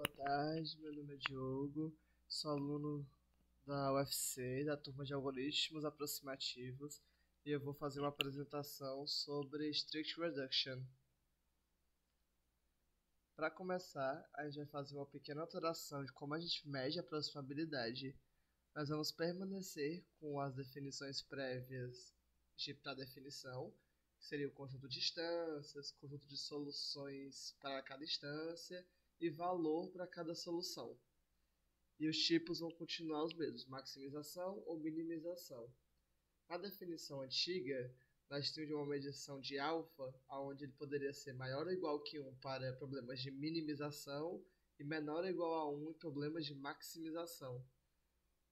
boa tarde. Meu nome é Diogo, sou aluno da UFC, da turma de Algoritmos Aproximativos, e eu vou fazer uma apresentação sobre Strict Reduction. Para começar, a gente vai fazer uma pequena alteração de como a gente mede a aproximabilidade. Nós vamos permanecer com as definições prévias para definição, que seria o conjunto de instâncias, conjunto de soluções para cada instância e valor para cada solução. E os tipos vão continuar os mesmos, maximização ou minimização. Na definição antiga, nós tínhamos uma medição de alfa, onde ele poderia ser maior ou igual que 1 para problemas de minimização e menor ou igual a 1 em problemas de maximização.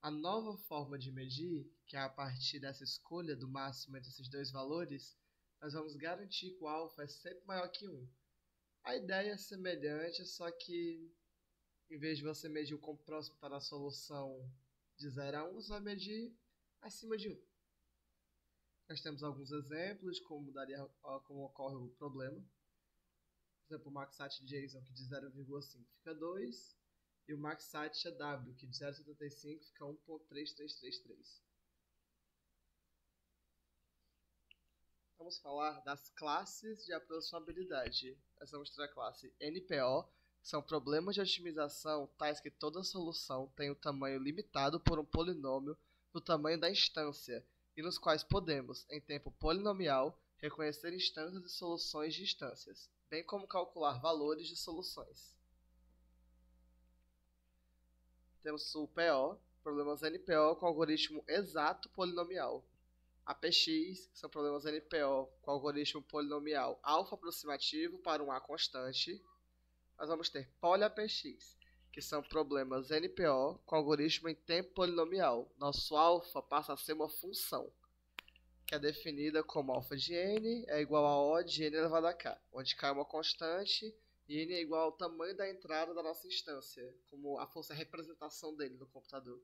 A nova forma de medir, que é a partir dessa escolha do máximo entre esses dois valores, nós vamos garantir que o alfa é sempre maior que 1. A ideia é semelhante, só que em vez de você medir o quão próximo para a solução de 0 a 1, você vai medir acima de 1. Nós temos alguns exemplos de como ocorre o problema. Por exemplo, o maxsat JSON, que de 0,5 fica 2, e o maxsat W, que de 0,75 fica 1.3333. Vamos falar das classes de aproximabilidade. Nós vamos ter a classe NPO, que são problemas de otimização tais que toda solução tem o tamanho limitado por um polinômio do tamanho da instância, e nos quais podemos, em tempo polinomial, reconhecer instâncias e soluções de instâncias, bem como calcular valores de soluções. Temos o PO, problemas NPO com algoritmo exato polinomial. APX, que são problemas NPO com algoritmo polinomial alfa aproximativo para um A constante. Nós vamos ter poly-APX, que são problemas NPO com algoritmo em tempo polinomial. Nosso alfa passa a ser uma função, que é definida como alfa de n é igual a O de n elevado a k, onde k é uma constante e n é igual ao tamanho da entrada da nossa instância, como a fosse a representação dele no computador.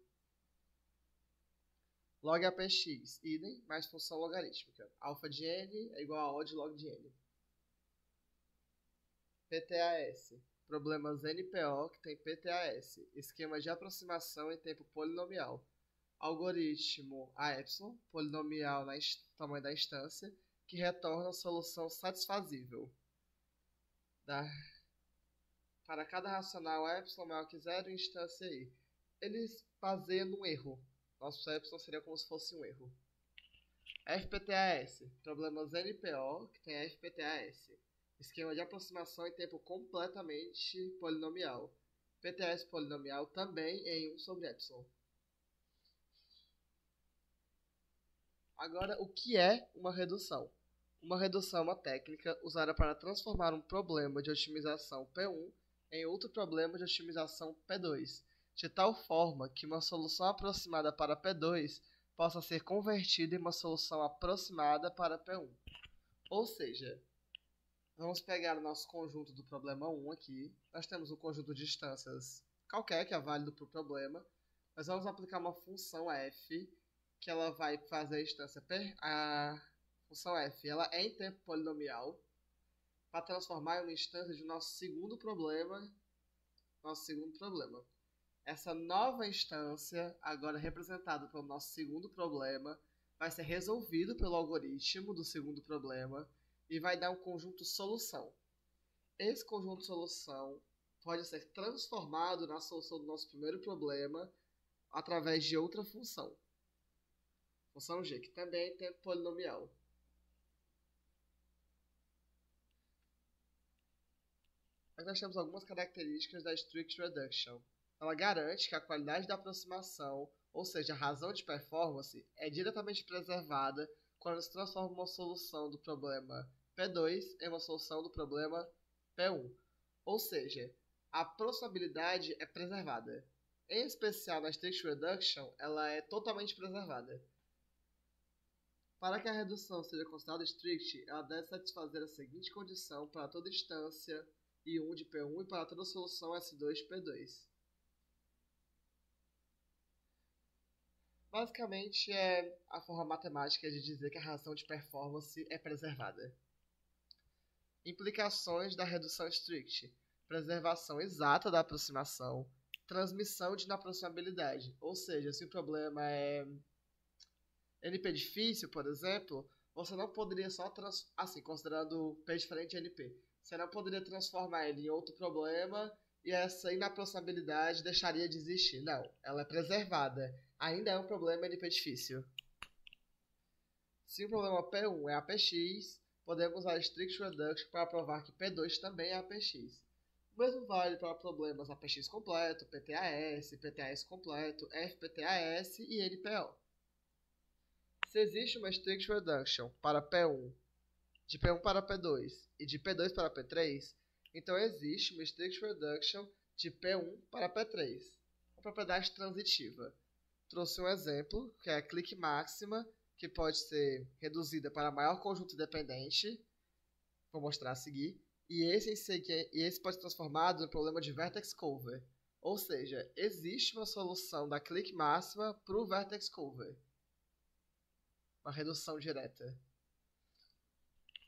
Log APX, idem, mais função logarítmica. Alfa de n é igual a O de log de n. PTAS, problemas NPO que tem PTAS, esquema de aproximação em tempo polinomial. Algoritmo AY, polinomial no tamanho da instância, que retorna a solução satisfazível. Para cada racional y maior que 0 e instância i. Eles baseiam num erro. Nosso y seria como se fosse um erro. FPTAS, problemas NPO que tem FPTAS, esquema de aproximação em tempo completamente polinomial. PTAS polinomial também em 1 sobre y. Agora, o que é uma redução? Uma redução é uma técnica usada para transformar um problema de otimização P1 em outro problema de otimização P2, de tal forma que uma solução aproximada para P2 possa ser convertida em uma solução aproximada para P1. Ou seja, vamos pegar o nosso conjunto do problema 1 aqui. Nós temos um conjunto de instâncias qualquer que é válido para o problema. Nós vamos aplicar uma função f, que ela vai fazer a instância a função f, ela é em tempo polinomial, para transformar em uma instância de nosso segundo problema. Essa nova instância, agora representada pelo nosso segundo problema, vai ser resolvido pelo algoritmo do segundo problema e vai dar um conjunto solução. Esse conjunto solução pode ser transformado na solução do nosso primeiro problema através de outra função. Função g, que também é tempo polinomial. Mas nós temos algumas características da Strict Reduction. Ela garante que a qualidade da aproximação, ou seja, a razão de performance, é diretamente preservada quando se transforma uma solução do problema P2 em uma solução do problema P1. Ou seja, a aproximabilidade é preservada. Em especial na Strict Reduction, ela é totalmente preservada. Para que a redução seja considerada strict, ela deve satisfazer a seguinte condição para toda instância I1 de P1 e para toda solução S2 de P2. Basicamente, é a forma matemática de dizer que a razão de performance é preservada. Implicações da redução strict. preservação exata da aproximação, transmissão de inaproximabilidade. Ou seja, se o problema é NP difícil, por exemplo, você não poderia só, assim, considerando P diferente de NP, você não poderia transformar ele em outro problema e essa inaproximabilidade deixaria de existir. Não, ela é preservada. Ainda é um problema NP difícil. Se o problema P1 é APX, podemos usar Strict Reduction para provar que P2 também é APX. O mesmo vale para problemas APX completo, PTAS, PTAS completo, FPTAS e NPO. Se existe uma Strict Reduction para P1, de P1 para P2 e de P2 para P3, então existe uma Strict Reduction de P1 para P3, uma propriedade transitiva. Trouxe um exemplo, que é a clique máxima, que pode ser reduzida para maior conjunto independente, vou mostrar a seguir, e esse pode ser transformado no problema de vertex cover. Ou seja, existe uma solução da clique máxima para o vertex cover. Uma redução direta.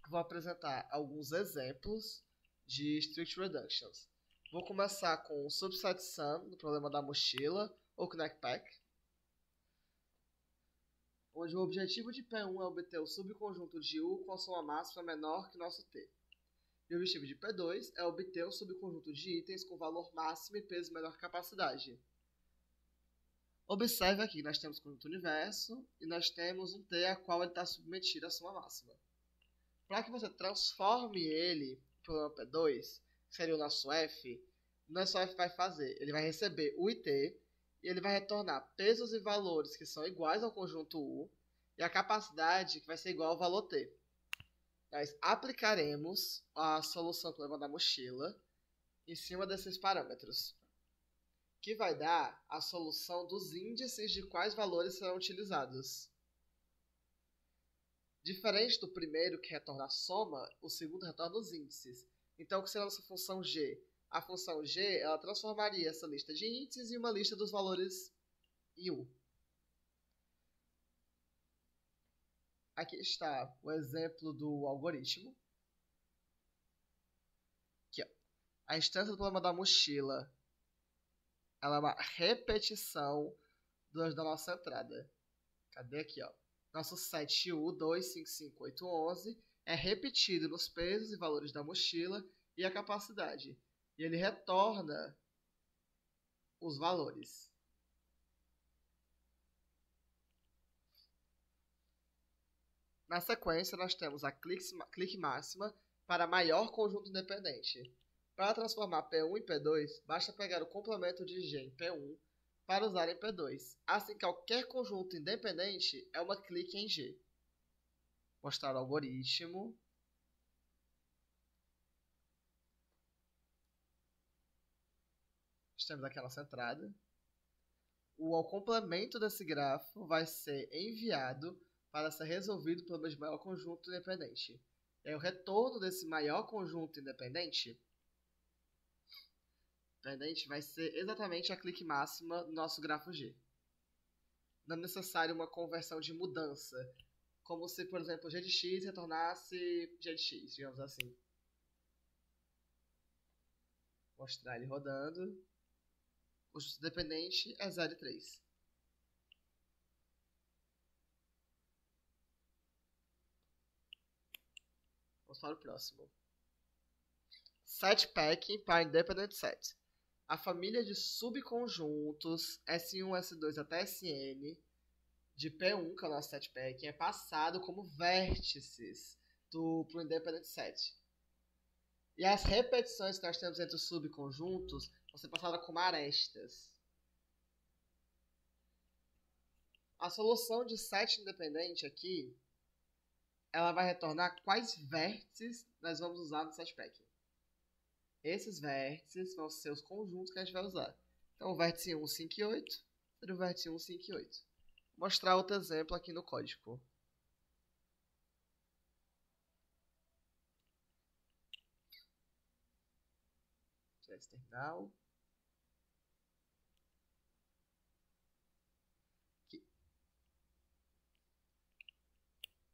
Vou apresentar alguns exemplos de strict reductions. Vou começar com o subset sum, no problema da mochila, ou Knackpack, onde o objetivo de P1 é obter o subconjunto de U com a soma máxima menor que nosso T. E o objetivo de P2 é obter um subconjunto de itens com valor máximo e peso menor que capacidade. Observe aqui, nós temos o conjunto universo e nós temos um T a qual ele está submetido à soma máxima. Para que você transforme ele para o P2, que seria o nosso F vai fazer? Ele vai receber o IT e ele vai retornar pesos e valores que são iguais ao conjunto U e a capacidade que vai ser igual ao valor T. Nós aplicaremos a solução do problema da mochila em cima desses parâmetros, que vai dar a solução dos índices de quais valores serão utilizados. Diferente do primeiro, que retorna a soma, o segundo retorna os índices. Então, o que será a nossa função G? A função G, ela transformaria essa lista de índices em uma lista dos valores em U. Aqui está o exemplo do algoritmo. Aqui, ó. A instância do problema da mochila, ela é uma repetição da nossa entrada. Cadê aqui, ó? Nosso set U2558111 é repetido nos pesos e valores da mochila e a capacidade. E ele retorna os valores. Na sequência, nós temos a clique máxima para maior conjunto independente. Para transformar P1 em P2, basta pegar o complemento de G em P1 para usar em P2. Assim, qualquer conjunto independente é uma clique em G. Mostrar o algoritmo. Temos aqui a nossa entrada. O complemento desse grafo vai ser enviado para ser resolvido pelo mesmo maior conjunto independente. E aí, o retorno desse maior conjunto independente vai ser exatamente a clique máxima do nosso grafo G. Não é necessário uma conversão de mudança, como se, por exemplo, G de x retornasse G de x, digamos assim. Vou mostrar ele rodando. O conjunto independente é 0 e 3. Vamos para o próximo. Set packing para independent set. A família de subconjuntos S1, S2 até Sn de P1, que é o nosso set packing, é passado como vértices para o independent set. E as repetições que nós temos entre os subconjuntos vão ser passadas como arestas. A solução de set independente aqui, ela vai retornar quais vértices nós vamos usar no set packing. Esses vértices vão ser os conjuntos que a gente vai usar. Então, o vértice 1, 5 e 8 seria o vértice 1, 5 e 8. Vou mostrar outro exemplo aqui no código. Tirar esse terminal. Aqui.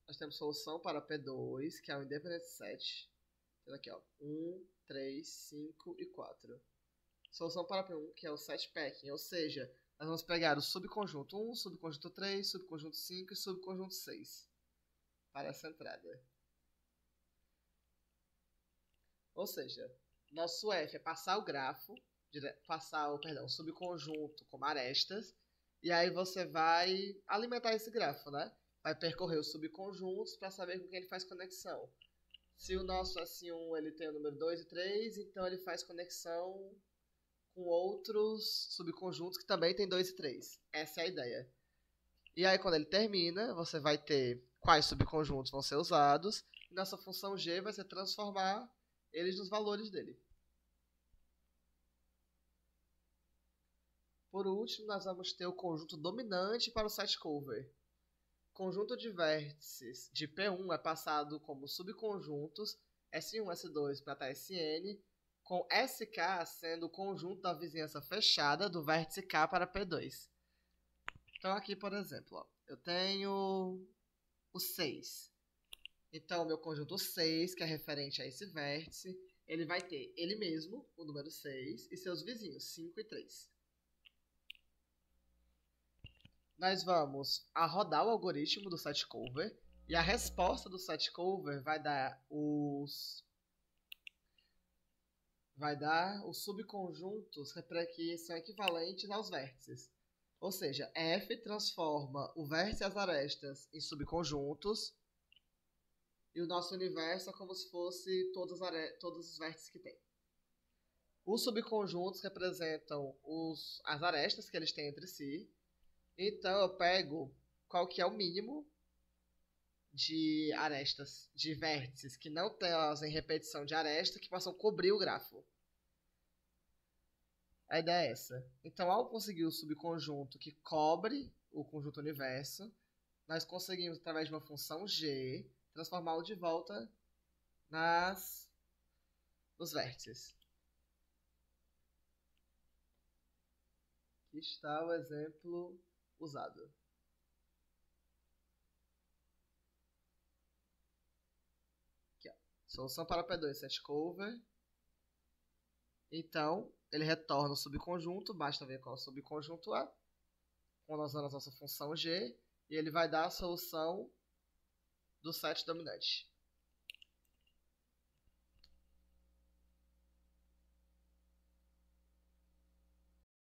Nós temos solução para P2, que é o independent set. Tendo aqui, ó, 1, 3, 5 e 4. Solução para P1, que é o set packing, ou seja, nós vamos pegar o subconjunto 1, subconjunto 3, subconjunto 5 e subconjunto 6 para essa entrada. Ou seja, nosso F é passar o grafo, passar o subconjunto como arestas, e aí você vai alimentar esse grafo, né? Vai percorrer os subconjuntos para saber com quem ele faz conexão. Se o nosso S1 ele tem o número 2 e 3, então ele faz conexão com outros subconjuntos que também tem 2 e 3. Essa é a ideia. E aí quando ele termina, você vai ter quais subconjuntos vão ser usados, e nossa função G vai ser transformar eles nos valores dele. Por último, nós vamos ter o conjunto dominante para o set cover. Conjunto de vértices de P1 é passado como subconjuntos S1, S2 para Sn, com SK sendo o conjunto da vizinhança fechada do vértice K para P2. Então aqui, por exemplo, ó, eu tenho o 6. Então, o meu conjunto 6, que é referente a esse vértice, ele vai ter ele mesmo, o número 6, e seus vizinhos, 5 e 3. Nós vamos rodar o algoritmo do set cover, e a resposta do set cover vai dar os subconjuntos que são equivalentes aos vértices. Ou seja, F transforma o vértice e as arestas em subconjuntos, e o nosso universo é como se fosse todos os vértices que tem. Os subconjuntos representam as arestas que eles têm entre si. Então eu pego qual que é o mínimo de arestas, de vértices que não trazem repetição de aresta, que possam cobrir o grafo. A ideia é essa. Então, ao conseguir o subconjunto que cobre o conjunto universo, nós conseguimos, através de uma função G, transformá-lo de volta nos vértices. Aqui está o exemplo usado. Aqui, ó. Solução para P2, set cover. Então, ele retorna o subconjunto, basta ver qual subconjunto é, quando nós usamos a nossa função G, e ele vai dar a solução do set dominante.